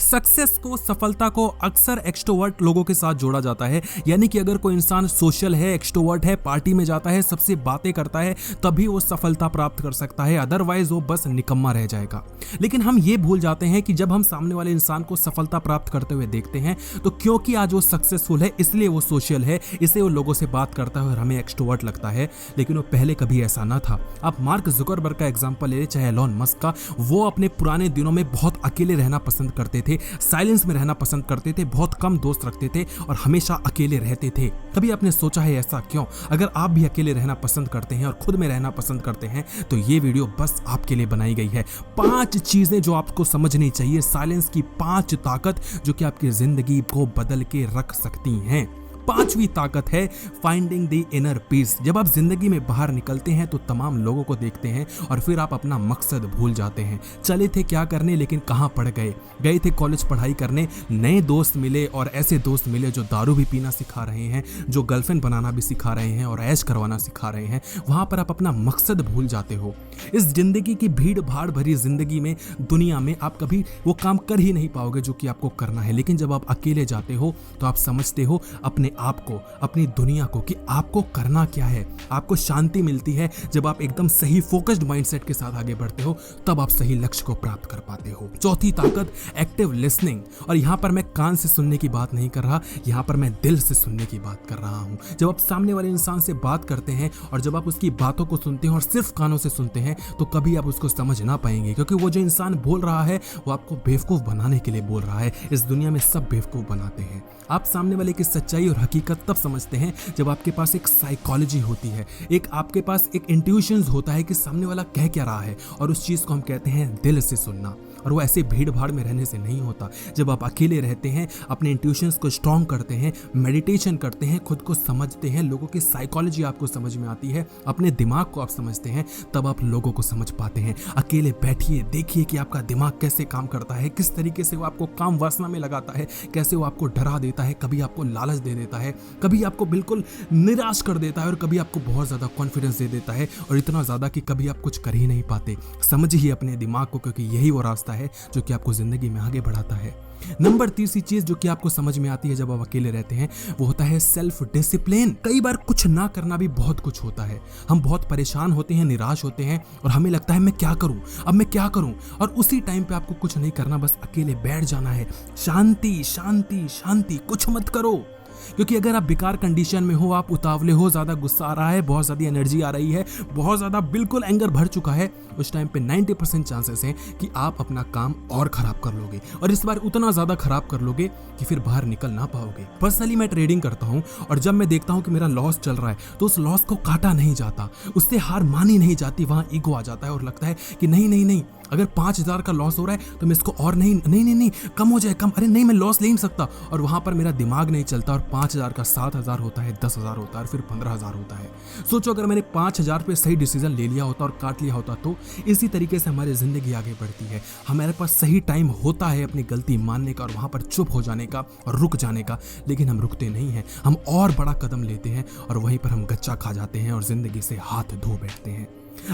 Success को, सफलता को अक्सर एक्सट्रोवर्ट लोगों के साथ जोड़ा जाता है। यानी कि अगर कोई इंसान सोशल है, एक्सट्रोवर्ट है, पार्टी में जाता है, सबसे बातें करता है, तभी वो सफलता प्राप्त कर सकता है, अदरवाइज वो बस निकम्मा रह जाएगा। लेकिन हम ये भूल जाते हैं कि जब हम सामने वाले इंसान को सफलता प्राप्त करते हुए देखते हैं तो क्योंकि आज वो सक्सेसफुल है इसलिए वो सोशल है, इसलिए वो लोगों से बात करता है और हमें एक्सट्रोवर्ट लगता है, लेकिन वो पहले कभी ऐसा ना था। आप मार्क जुकरबर्ग का एग्जांपल ले, चाहे एलोन मस्क का, वो अपने पुराने दिनों में बहुत अकेले रहना पसंद करते थे, साइलेंस में रहना पसंद करते थे, बहुत कम दोस्त रखते थे और हमेशा अकेले रहते थे। कभी आपने सोचा है ऐसा क्यों? अगर आप भी अकेले रहना पसंद करते हैं और खुद में रहना पसंद करते हैं तो ये वीडियो बस आपके लिए बनाई गई है। 5 चीजें जो आपको समझनी चाहिए, साइलेंस की 5 ताकत जो कि आपकी जिंदगी को बदल के रख सकती हैं। 5वीं ताकत है फाइंडिंग द इनर पीस। जब आप जिंदगी में बाहर निकलते हैं तो तमाम लोगों को देखते हैं और फिर आप अपना मकसद भूल जाते हैं। चले थे क्या करने, लेकिन कहां पड़ गए। गए थे कॉलेज पढ़ाई करने, नए दोस्त मिले और ऐसे दोस्त मिले जो दारू भी पीना सिखा रहे हैं, जो गर्लफ्रेंड बनाना भी सिखा रहे हैं और ऐश करवाना सिखा रहे हैं। वहां पर आप अपना मकसद भूल जाते हो। इस जिंदगी की भीड़ भाड़ भरी जिंदगी में, दुनिया में आप कभी वो काम कर ही नहीं पाओगे जो कि आपको करना है। लेकिन जब आप अकेले जाते हो तो आप समझते हो अपने आपको, अपनी दुनिया को कि आपको करना क्या है। आपको शांति मिलती है जब आप एकदम सही फोकस्ड माइंडसेट के साथ आगे बढ़ते हो, तब आप सही लक्ष्य को प्राप्त कर पाते हो। 4थी ताकत एक्टिव लिसनिंग। और यहां पर मैं कान से सुनने की बात नहीं कर रहा, यहां पर मैं दिल से सुनने की बात कर रहा हूं। जब आप सामने वाले इंसान से बात करते हैं और जब आप उसकी बातों को सुनते हैं और सिर्फ कानों से सुनते हैं तो कभी आप उसको समझ ना पाएंगे, क्योंकि वो जो इंसान बोल रहा है वो आपको बेवकूफ बनाने के लिए बोल रहा है। इस दुनिया में सब बेवकूफ बनाते हैं। आप सामने वाले की सच्चाई और हकीकत तब समझते हैं जब आपके पास एक साइकोलॉजी होती है, एक आपके पास एक इंट्यूशंस होता है कि सामने वाला कह क्या रहा है, और उस चीज को हम कहते हैं दिल से सुनना। और वो ऐसे भीड़ भाड़ में रहने से नहीं होता। जब आप अकेले रहते हैं, अपने इंट्यूशंस को स्ट्रॉन्ग करते हैं, मेडिटेशन करते हैं, खुद को समझते हैं, लोगों की साइकोलॉजी आपको समझ में आती है, अपने दिमाग को आप समझते हैं, तब आप लोगों को समझ पाते हैं। अकेले बैठिए, देखिए कि आपका दिमाग कैसे काम करता है, किस तरीके से वो आपको काम वासना में लगाता है, कैसे वो आपको डरा देता है, कभी आपको लालच दे देता है, कभी आपको बिल्कुल निराश कर देता है और कभी आपको बहुत ज्यादा कॉन्फिडेंस दे देता है, और इतना ज्यादा कि कभी आप कुछ कर ही नहीं पाते। समझिए अपने दिमाग को, क्योंकि यही वो रास्ता है जो कि आपको जिंदगी में आगे बढ़ाता है। नंबर 3री चीज जो कि आपको समझ में आती है जब आप अकेले रहते हैं, वो होता है सेल्फ डिसिप्लिन। कई बार कुछ ना करना भी बहुत कुछ होता है। हम बहुत परेशान होते हैं, निराश होते हैं और हमें लगता है मैं क्या करूं, अब मैं क्या करूं, और उसी टाइम पे आपको कुछ नहीं करना, बस अकेले बैठ जाना है। शांति शांति शांति, कुछ मत करो। क्योंकि अगर आप बेकार कंडीशन में हो, आप उतावले हो, ज्यादा गुस्सा आ रहा है, बहुत ज्यादा एनर्जी आ रही है, बहुत ज्यादा बिल्कुल एंगर भर चुका है, उस टाइम पे 90% चांसेस हैं कि आप अपना काम और खराब कर लोगे, और इस बार उतना ज्यादा खराब कर लोगे कि फिर बाहर निकल ना पाओगे। पर्सनली मैं ट्रेडिंग करता हूं और जब मैं देखता हूं कि मेरा लॉस चल रहा है तो उस लॉस को काटा नहीं जाता, उससे हार मानी नहीं जाती। वहां ईगो आ जाता है और लगता है कि नहीं नहीं नहीं, अगर 5,000 का लॉस हो रहा है तो मैं इसको और नहीं कम हो जाए, कम, अरे नहीं मैं लॉस ले नहीं सकता। और वहां पर मेरा दिमाग नहीं चलता और 5,000 का 7,000 होता है, 10,000 होता है, फिर 15,000 होता है। सोचो अगर मैंने 5,000 पे सही डिसीजन ले लिया होता और काट लिया होता तो इसी तरीके से हमारी जिंदगी आगे बढ़ती है। हमारे पास सही टाइम होता है अपनी गलती मानने का और वहां पर चुप हो जाने का और रुक जाने का, लेकिन हम रुकते नहीं हैं। हम और बड़ा कदम लेते हैं और वहीं पर हम गच्चा खा जाते हैं और जिंदगी से हाथ धो बैठते हैं।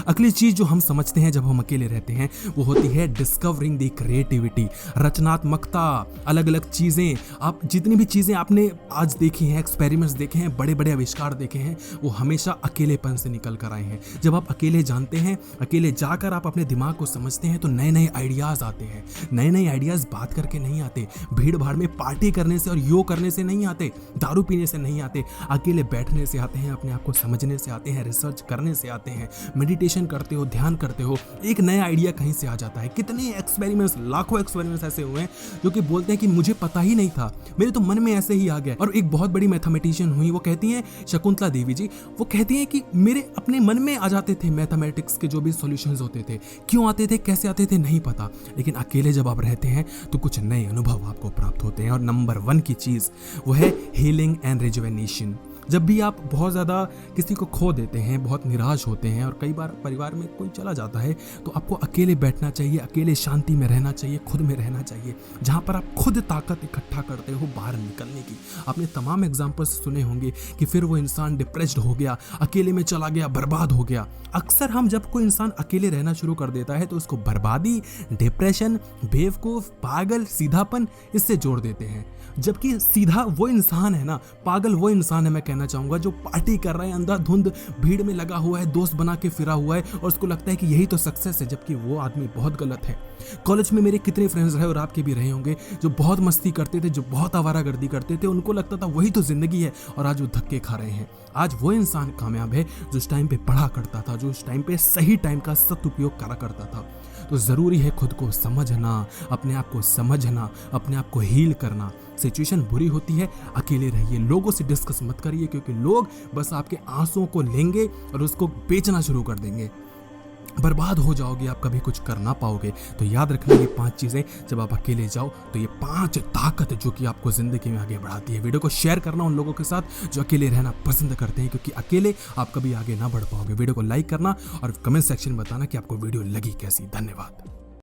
अगली चीज जो हम समझते हैं जब हम अकेले रहते हैं वो होती है डिस्कवरिंग द क्रिएटिविटी, रचनात्मकता, अलग अलग चीजें। आप जितनी भी चीजें आपने आज देखी हैं, एक्सपेरिमेंट्स देखे हैं, बड़े बड़े आविष्कार देखे हैं, वो हमेशा अकेलेपन से निकल कर आए हैं। जब आप अकेले जानते हैं, अकेले जाकर आप अपने दिमाग को समझते हैं तो नए नए आइडियाज आते हैं। नए नए आइडियाज बात करके नहीं आते, भीड़ भाड़ में पार्टी करने से और योग करने से नहीं आते, दारू पीने से नहीं आते, अकेले बैठने से आते हैं, अपने आप को समझने से आते हैं, रिसर्च करने से आते हैं, मेडिटेशन करते हो, ध्यान करते हो, एक नया आइडिया कहीं से आ जाता है। कितने एक्सपेरिमेंट्स, लाखों एक्सपेरिमेंट्स ऐसे हुए हैं जो कि बोलते हैं कि मुझे पता ही नहीं था, मेरे तो मन में ऐसे ही आ गया। और एक बहुत बड़ी मैथमेटिशियन हुई, वो कहती हैं, शकुंतला देवी जी, वो कहती हैं कि मेरे अपने मन में आ जाते थे मैथमेटिक्स के जो भी सॉल्यूशंस होते थे, क्यों आते थे, कैसे आते थे, नहीं पता, लेकिन अकेले जब आप रहते हैं तो कुछ नए अनुभव आपको प्राप्त होते हैं। और नंबर 1 की चीज वो है हीलिंग एंड रिजुवेनेशन। जब भी आप बहुत ज़्यादा किसी को खो देते हैं, बहुत निराश होते हैं और कई बार परिवार में कोई चला जाता है, तो आपको अकेले बैठना चाहिए, अकेले शांति में रहना चाहिए, खुद में रहना चाहिए, जहाँ पर आप खुद ताकत इकट्ठा करते हो बाहर निकलने की। आपने तमाम एग्जाम्पल्स सुने होंगे कि फिर वो इंसान डिप्रेस्ड हो गया, अकेले में चला गया, बर्बाद हो गया। अक्सर हम जब कोई इंसान अकेले रहना शुरू कर देता है तो उसको बर्बादी, डिप्रेशन, बेवकूफ, पागल, सीधापन इससे जोड़ देते हैं। जबकि सीधा वो इंसान है ना, पागल वो इंसान है, मैं कहना चाहूंगा, जो पार्टी कर रहा है, अंधाधुंध भीड़ में लगा हुआ है, दोस्त बना के फिरा हुआ है और उसको लगता है कि यही तो सक्सेस है, जबकि वो आदमी बहुत गलत है। कॉलेज में मेरे कितने फ्रेंड्स रहे और आपके भी रहे होंगे जो बहुत मस्ती करते थे, जो बहुत आवारागर्दी करते थे, उनको लगता था वही तो जिंदगी है और आज वो धक्के खा रहे हैं। आज वो इंसान कामयाब है जो उस टाइम पे पढ़ा करता था, जो उस टाइम पे सही टाइम का सदुपयोग करा करता था। तो जरूरी है खुद को समझना, अपने आप को समझना, अपने आप को हील करना। सिचुएशन बुरी होती है, अकेले रहिए, लोगों से डिस्कस मत करिए, क्योंकि लोग बस आपके आंसुओं को लेंगे और उसको बेचना शुरू कर देंगे। बर्बाद हो जाओगे, आप कभी कुछ कर ना पाओगे। तो याद रखना ये 5 चीज़ें, जब आप अकेले जाओ तो ये 5 ताकत जो कि आपको ज़िंदगी में आगे बढ़ाती है। वीडियो को शेयर करना उन लोगों के साथ जो अकेले रहना पसंद करते हैं, क्योंकि अकेले आप कभी आगे ना बढ़ पाओगे। वीडियो को लाइक करना और कमेंट सेक्शन में बताना कि आपको वीडियो लगी कैसी। धन्यवाद।